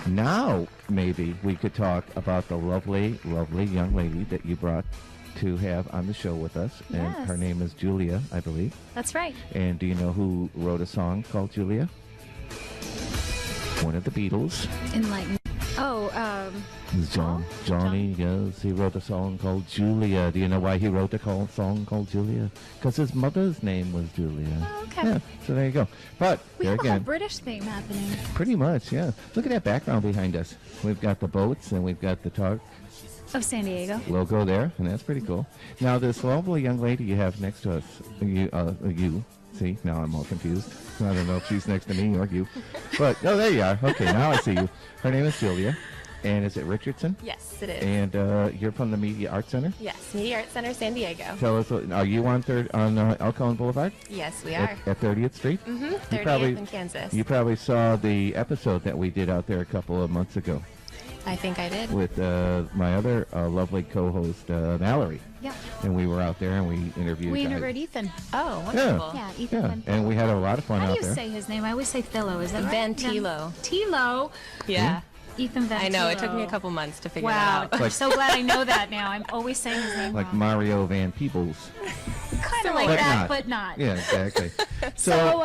Now, maybe we could talk about the lovely, lovely young lady that you brought to have on the show with us. And Yes. her name is Julia, I believe. That's right. And do you know who wrote a song called Julia? One of the Beatles. Enlighten. Oh, Johnny, yes, he wrote a song called Julia. Do you know why he wrote a song called Julia? Because his mother's name was Julia. Oh, okay. Yeah, so there you go. But We there have a whole again, British theme happening. pretty much, yeah. Look at that background behind us. We've got the boats and we've got the Talk Of San Diego. logo there, and that's pretty cool. Now, this lovely young lady you have next to us, you. See, now I'm all confused. I don't know if she's next to me or you. But, oh, there you are. Okay, now I see you. Her name is Julia. And is it Richardson? Yes, it is. And you're from the Media Arts Center? Yes, Media Arts Center, San Diego. Tell us, are you on Elkhorn Boulevard? Yes, we are. At 30th Street? Mm-hmm. 30th in Kansas. You probably saw the episode that we did out there a couple of months ago I think I did. with my other lovely co-host, Mallory. Yeah. And we were out there and we interviewed We guys. interviewed Ethan. Oh, wonderful. Yeah, Ethan Yeah, Van and we had a lot of fun How out do you there. say his name? I always say Thilo. Is that right? Van Tilo. Tilo. Yeah. Ethan Van I know. It Tilo. took me a couple months to figure Wow. that out. I'm so glad I know that now. I'm always saying his name Like wrong. Mario Van Peebles. Kind of like But that, not. but not. Yeah, exactly. So,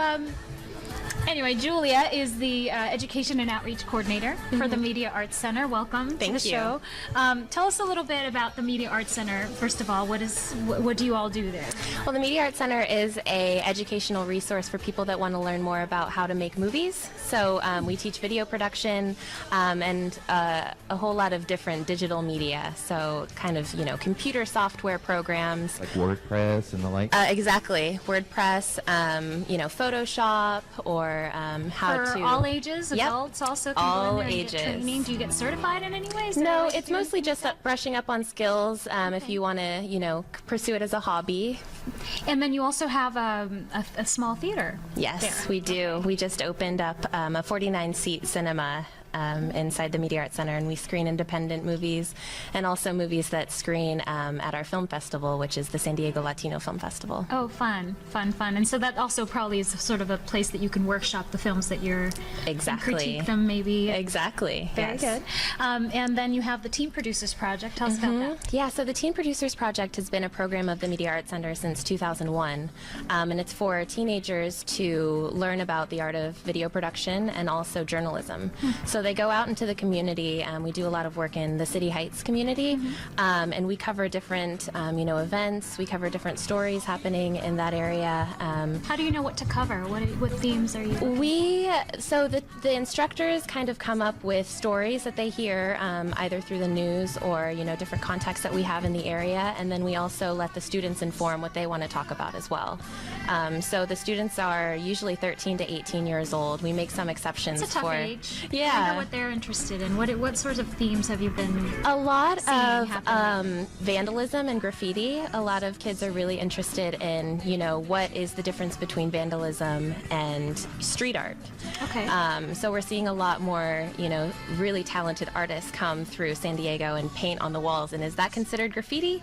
anyway, Julia is the Education and Outreach Coordinator for the Media Arts Center. Welcome to Thank the you. show. Tell us a little bit about the Media Arts Center. First of all, what do you all do there? Well, the Media Arts Center is a educational resource for people that want to learn more about how to make movies. So we teach video production and a whole lot of different digital media. So kind of, computer software programs. like WordPress and the like. Exactly. WordPress, Photoshop, or how For to... all ages, Yep. adults also can All go in there and ages. get training. Do you get certified in any way? Is there a No, way to it's do mostly anything just like brushing up on skills if you want to, pursue it as a hobby. that? And then you also have a small theater. Yes, there. we do. We just opened up a 49-seat cinema inside the Media Arts Center, and we screen independent movies and also movies that screen at our film festival, which is the San Diego Latino Film Festival. Oh, fun. And so that also probably is sort of a place that you can workshop the films that you're Exactly. critique them maybe. Exactly. Very yes. good. And then you have the Teen Producers Project. Tell us about that. Yeah, so the Teen Producers Project has been a program of the Media Arts Center since 2001, and it's for teenagers to learn about the art of video production and also journalism. So they go out into the community. We do a lot of work in the City Heights community, and we cover different, events. We cover different stories happening in that area. How do you know what to cover? What themes are you? So the instructors kind of come up with stories that they hear either through the news or different contexts that we have in the area, and then we also let the students inform what they want to talk about as well. So the students are usually 13 to 18 years old. We make some exceptions It's a tough for age. Yeah. I wonder what they're interested in. What sorts of themes have you been? A lot seeing of happen? vandalism and graffiti. A lot of kids are really interested in, what is the difference between vandalism and street art. Okay. So we're seeing a lot more, really talented artists come through San Diego and paint on the walls. And is that considered graffiti?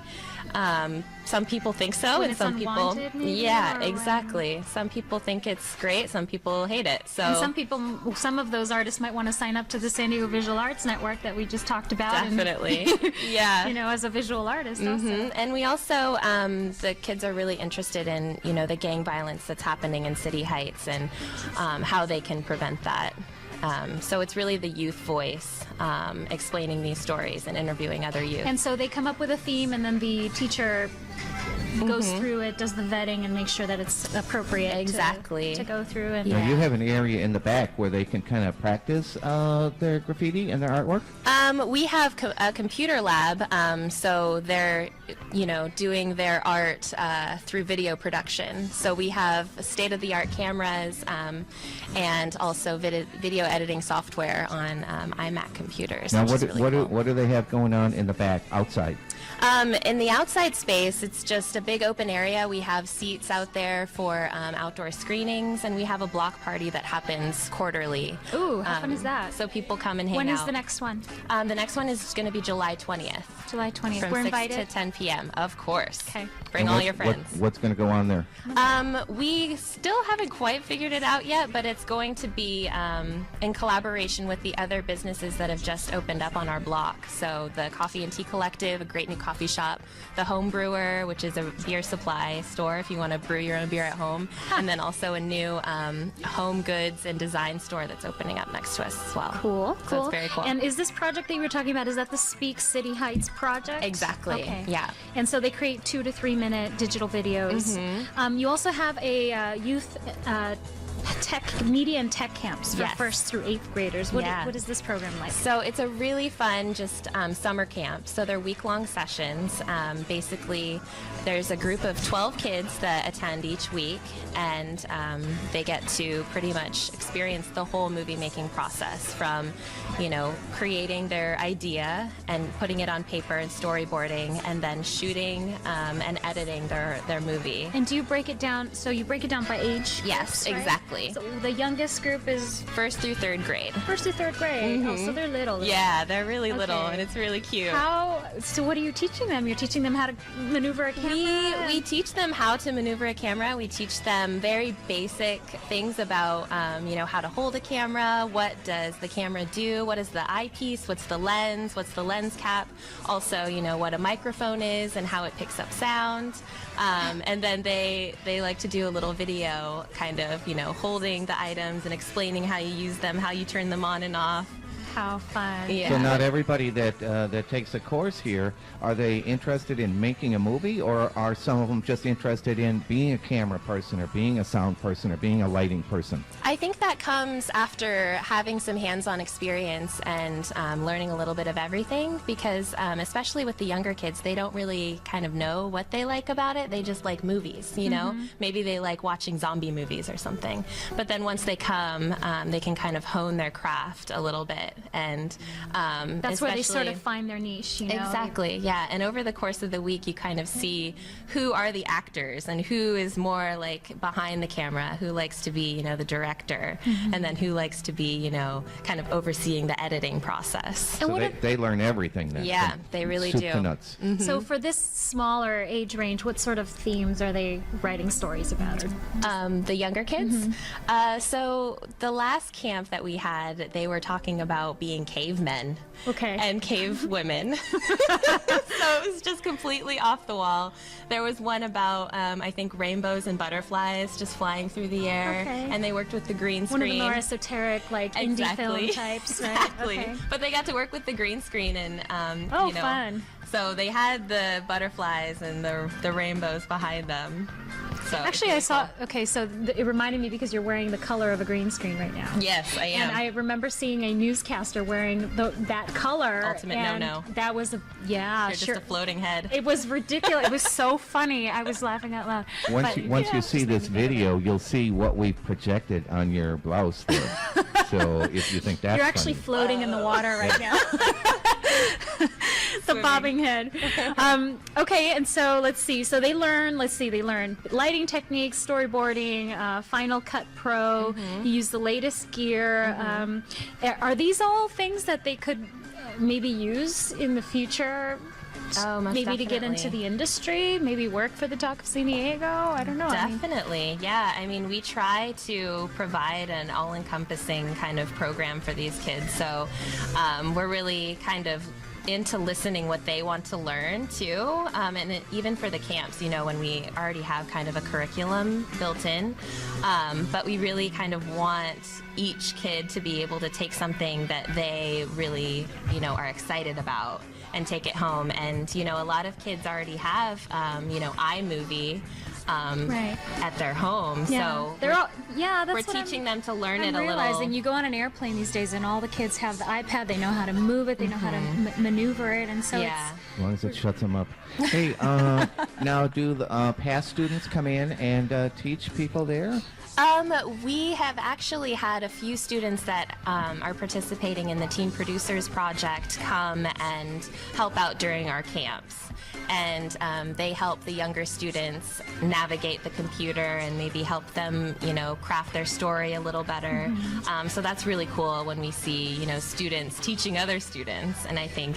Some people think so, When and it's some people, unwanted, maybe, yeah, or exactly. Some people think it's great. Some people hate it. So and some of those artists might want to sign up to the San Diego Visual Arts Network that we just talked about. definitely, yeah. As a visual artist also. And we also, the kids are really interested in, the gang violence that's happening in City Heights and how they can prevent that. So it's really the youth voice explaining these stories and interviewing other youth. And so they come up with a theme, and then the teacher goes through it, does the vetting, and makes sure that it's appropriate Exactly. to go through. And Now, you have an area in the back where they can kind of practice their graffiti and their artwork? We have a computer lab, so they're, doing their art through video production. So we have state-of-the-art cameras and also video editing software on iMac computers. Now, which is really cool. what do they have going on in the back outside? In the outside space, it's just a big open area. We have seats out there for outdoor screenings, and we have a block party that happens quarterly. Ooh, how fun is that? So people come and hang When out. is the next one? The next one is going to be July 20th. July 20th. From We're 6 invited. to 10 p.m. Of course. Okay. Bring all your friends. What's going to go on there? We still haven't quite figured it out yet, but it's going to be in collaboration with the other businesses that have just opened up on our block. So the Coffee and Tea Collective, a great new coffee shop, the Home Brewer, which is a beer supply store if you want to brew your own beer at home, and then also a new home goods and design store that's opening up next to us as well. Cool, So cool. it's very cool. And is this project that you were talking about, is that the Speak City Heights project? Exactly. Okay. Yeah. And so they create 2 to 3 minute digital videos. You also have a youth media and tech camps for Yes. 1st through 8th graders. What Yeah. is this program like? So it's a really fun just summer camp. So they're week-long sessions. Basically, there's a group of 12 kids that attend each week, and they get to pretty much experience the whole movie-making process from, creating their idea and putting it on paper and storyboarding, and then shooting and editing their movie. And do you break it down? So you break it down by age? Yes, groups, right? exactly. So the youngest group is 1st through 3rd grade. 1st to 3rd grade. Oh, so they're little. Yeah, they're really little, Okay. and it's really cute. So what are you teaching them? You're teaching them how to maneuver a camera? We teach them how to maneuver a camera. We teach them very basic things about, how to hold a camera. What does the camera do? What is the eyepiece? What's the lens? What's the lens cap? Also, what a microphone is and how it picks up sound. And then they like to do a little video, kind of, holding the items and explaining how you use them, how you turn them on and off. How fun. Yeah. So not everybody that takes a course here, are they interested in making a movie, or are some of them just interested in being a camera person or being a sound person or being a lighting person? I think that comes after having some hands-on experience and learning a little bit of everything, because especially with the younger kids, they don't really kind of know what they like about it. They just like movies, Maybe they like watching zombie movies or something. But then once they come, they can kind of hone their craft a little bit. And That's where they sort especially- of find their niche, Exactly, yeah. And over the course of the week, you kind of see who are the actors and who is more like behind the camera, who likes to be, the director, and then who likes to be, kind of overseeing the editing process. And So what they learn everything then. Yeah, from they really soup do. to nuts. So for this smaller age range, what sort of themes are they writing stories about? The younger kids. So the last camp that we had, they were talking about being cavemen. Okay. And cave women. So it was just completely off the wall. There was one about, I think, rainbows and butterflies just flying through the air. Okay. And they worked with the green One of screen. the more esoteric, like indie film types, right? Exactly. Okay. But they got to work with the green screen and, Oh, fun. So they had the butterflies and the rainbows behind them. So Actually, I saw. Okay, so it reminded me because you're wearing the color of a green screen right now. Yes, I am. And I remember seeing a newscaster wearing that color. Ultimate and no-no. That was You're sure. just a floating head. It was ridiculous. It was so funny. I was laughing out loud. Once you see this video, you'll see what we've projected on your blouse there. So if you think that's You're actually funny. floating in the water right now. The bobbing head. Okay, and so let's see. So they learn lighting techniques, storyboarding, Final Cut Pro. You use the latest gear. Are these all things that they could maybe use in the future? Oh, most maybe to get definitely. into the industry, maybe work for the Dock of San Diego. I don't know. I mean, Definitely, yeah. I mean, we try to provide an all-encompassing kind of program for these kids. So we're really kind of into listening what they want to learn too, and even for the camps, when we already have kind of a curriculum built in, but we really kind of want each kid to be able to take something that they really, are excited about and take it home. And, a lot of kids already have, iMovie, Right. at their home. Yeah. So They're all, that's we're what teaching them to learn I'm it a little. realizing you go on an airplane these days, and all the kids have the iPad. They know how to move it. They know how to maneuver it, and so Yeah. As long as it shuts them up. Hey, now do the past students come in and teach people there? We have actually had a few students that are participating in the Teen Producers Project come and help out during our camps. And they help the younger students navigate the computer and maybe help them, craft their story a little better. So that's really cool when we see, students teaching other students. And I think,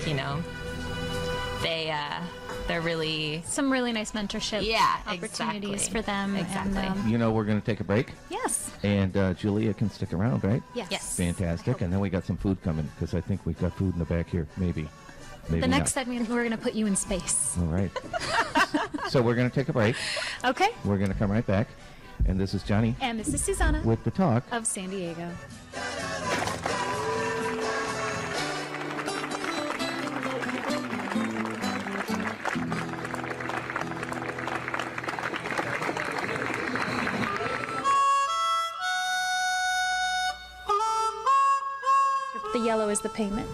they're really... some really nice mentorship opportunities exactly. for them. Exactly. And, We're going to take a break. yes. And Julia can stick around, right? Yes. Fantastic. And then we got some food coming, because I think we've got food in the back here, maybe. Maybe The next not. segment, we're going to put you in space. All right. So we're going to take a break. Okay. We're going to come right back. And this is Johnny And this is Susanna with the talk. of San Diego. The yellow is the payment.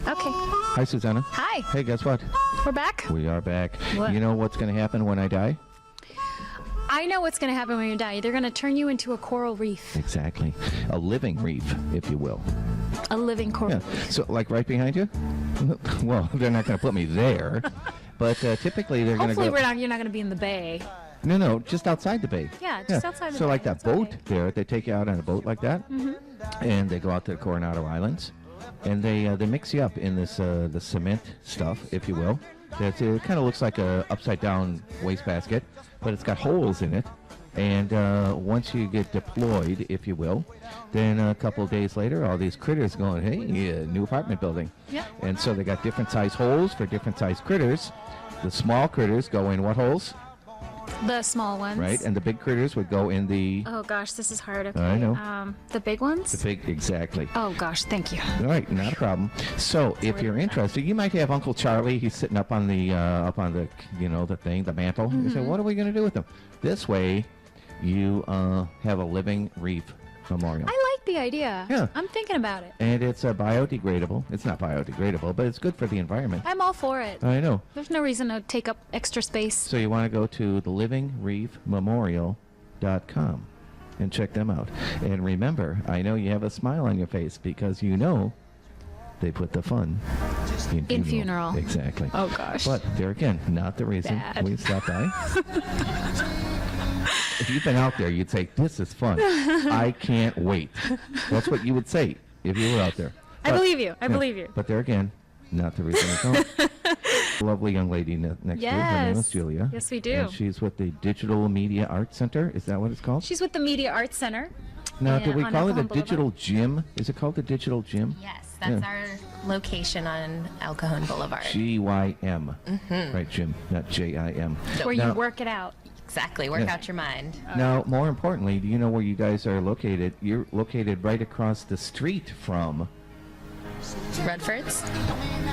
Okay. Hi, Susanna. Hi. Hey, guess what? We're back. We are back. What? You know what's going to happen when I die? I know what's going to happen when you die. They're going to turn you into a coral reef, Exactly. A living reef, if you will. a living coral. Yeah. So, like right behind you? Well, they're not going to put me there. But typically they're going to Hopefully, go... you're not going to be in the bay. No, just outside the bay. Yeah, just outside the So bay. like that That's boat okay. there, they take you out on a boat like that, and they go out to the Coronado Islands, and they mix you up in this the cement stuff, if you will. It kind of looks like a upside down wastebasket, but it's got holes in it. And once you get deployed, if you will, then a couple of days later, all these critters going, hey, new apartment building. Yep. And so they got different size holes for different size critters. The small critters go in what holes? The small ones. Right, and the big critters would go in the... Oh gosh, this is hard. Okay. I know. The big ones. The big, exactly. Oh gosh, thank you. All right, not a problem. So, if you're interested, you might have Uncle Charlie. He's sitting up on the the thing, the mantle. You say, what are we going to do with him? This way, you have a living reef memorial. I like the idea. Yeah. I'm thinking about it. And it's biodegradable. It's not biodegradable, but it's good for the environment. I'm all for it. I know. There's no reason to take up extra space. So you want to go to thelivingreefmemorial.com and check them out. And remember, I know you have a smile on your face because you know they put the fun in funeral. Exactly. Oh gosh. But there again, not the reason Bad. we stopped by. If you've been out there, you'd say, this is fun. I can't wait. That's what you would say if you were out there. I But- believe you. I yeah, believe you. But there again, not the reason we don't. Lovely young lady next to you. Her name is Yes. Julia. Yes, we do. And she's with the Digital Media Arts Center. Is that what it's called? She's with the Media Arts Center. Now, Yeah, do we on call it a Elkhorn digital gym? Is it called the digital gym? Yes, that's Yeah. our location on El Cajon Boulevard. GYM. Right, Jim, not JIM. Where Now- you work it out. Exactly, work Yeah. out your mind. Now, more importantly, do you know where you guys are located? You're located right across the street from Redford's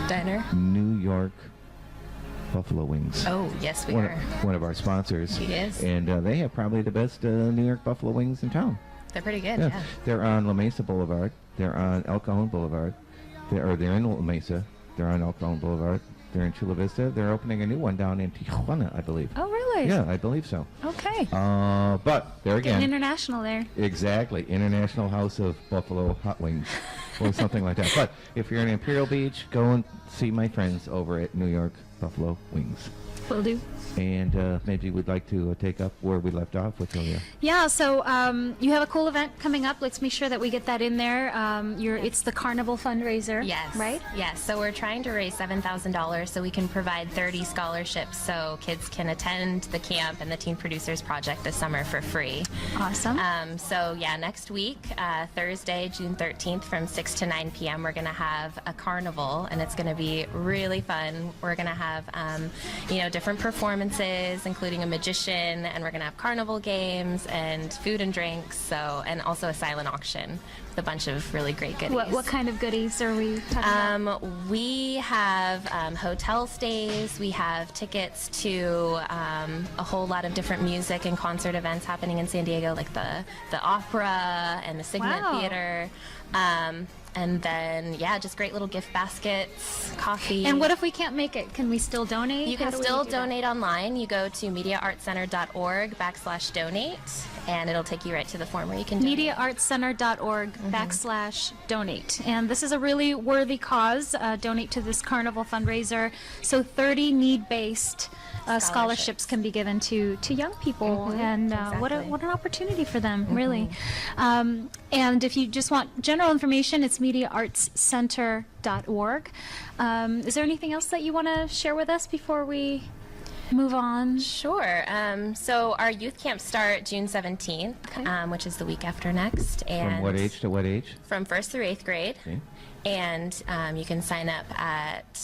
Diner. New York Buffalo Wings. Oh, yes, we One, are. one of our sponsors. He is. And they have probably the best New York Buffalo Wings in town. They're pretty good, Yeah. yeah. They're on La Mesa Boulevard. They're on El Cajon Boulevard. They're in La Mesa. They're on El Cajon Boulevard. They're in Chula Vista. They're opening a new one down in Tijuana, I believe. Oh, really? Yeah, I believe so. Okay. But there Getting again, international there. exactly, International House of Buffalo Hot Wings, or something like that. But if you're in Imperial Beach, go and see my friends over at New York Buffalo Wings. Will do. And maybe we'd like to take up where we left off with Julia. Yeah, so you have a cool event coming up. Let's make sure that we get that in there. It's the Carnival fundraiser. Yes. Right? Yes. So we're trying to raise $7,000 so we can provide 30 scholarships so kids can attend the camp and the Teen Producers Project this summer for free. Awesome. So yeah, next week, Thursday, June 13th from 6 to 9 p.m., we're going to have a carnival and it's going to be really fun. We're going to have, different performances, including a magician, and we're going to have carnival games and food and drinks, and also a silent auction with a bunch of really great goodies. What kind of goodies are we talking about? We have hotel stays. We have tickets to a whole lot of different music and concert events happening in San Diego, like the opera and the Signet Wow. Theater. And then, just great little gift baskets, coffee. And what if we can't make it? Can we still donate? You can How do we still do that? donate online. You go to mediaartcenter.org/donate, and it'll take you right to the form where you can donate. Mediaartcenter.org/donate. And this is a really worthy cause. Donate to this carnival fundraiser. So 30 need-based scholarships can be given to young people, and what an opportunity for them, really. And if you just want general information, it's mediaartscenter.org. Is there anything else that you want to share with us before we move on? Sure. So our youth camps start June 17th, which is the week after next. And From what age to what age? From 1st through 8th grade. Okay. And you can sign up at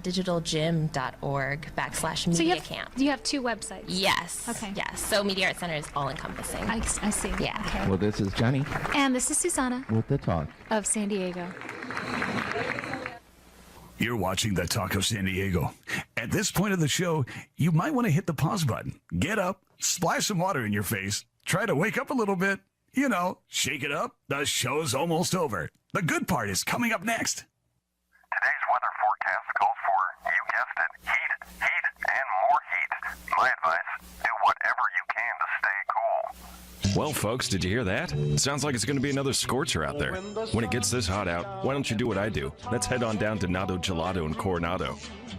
digitaljim.org/media So camp. you have two websites. Yes. Okay. Yes. So Media Arts Center is all encompassing. I see. Yeah. Okay. Well, this is Johnny And this is Susanna with the talk. of San Diego. You're watching The Talk of San Diego. At this point of the show, you might want to hit the pause button. Get up, splash some water in your face, try to wake up a little bit. You know, shake it up. The show's almost over. The good part is coming up next. Today's weather forecast calls for, you guessed it, heat, and more heat. My advice, do whatever you can to stay cool. Well, folks, did you hear that? Sounds like it's going to be another scorcher out there. When it gets this hot out, why don't you do what I do? Let's head on down to Nato Gelato in Coronado.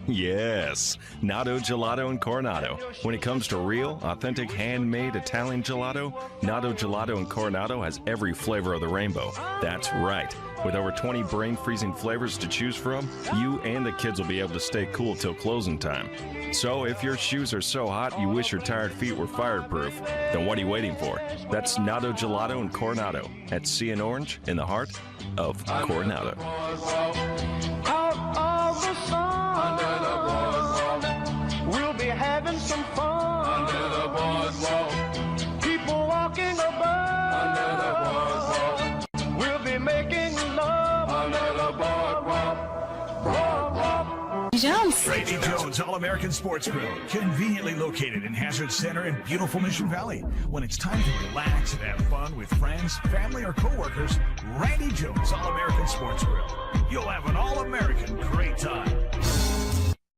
Yes, Nato Gelato in Coronado. When it comes to real, authentic, handmade Italian gelato, Nato Gelato in Coronado has every flavor of the rainbow. That's right. With over 20 brain-freezing flavors to choose from, you and the kids will be able to stay cool till closing time. So if your shoes are so hot you wish your tired feet were fireproof, then what are you waiting for? That's Nato Gelato in Coronado at Sea and Orange in the heart of Coronado. We'll be having some fun under the boardwalk. People walking above under the boardwalk. We'll be making love under the boardwalk. Jones. Randy Jones All-American Sports Grill, conveniently located in Hazard Center in beautiful Mission Valley. When it's time to relax and have fun with friends, family, or coworkers, Randy Jones All-American Sports Grill. You'll have an all-American great time.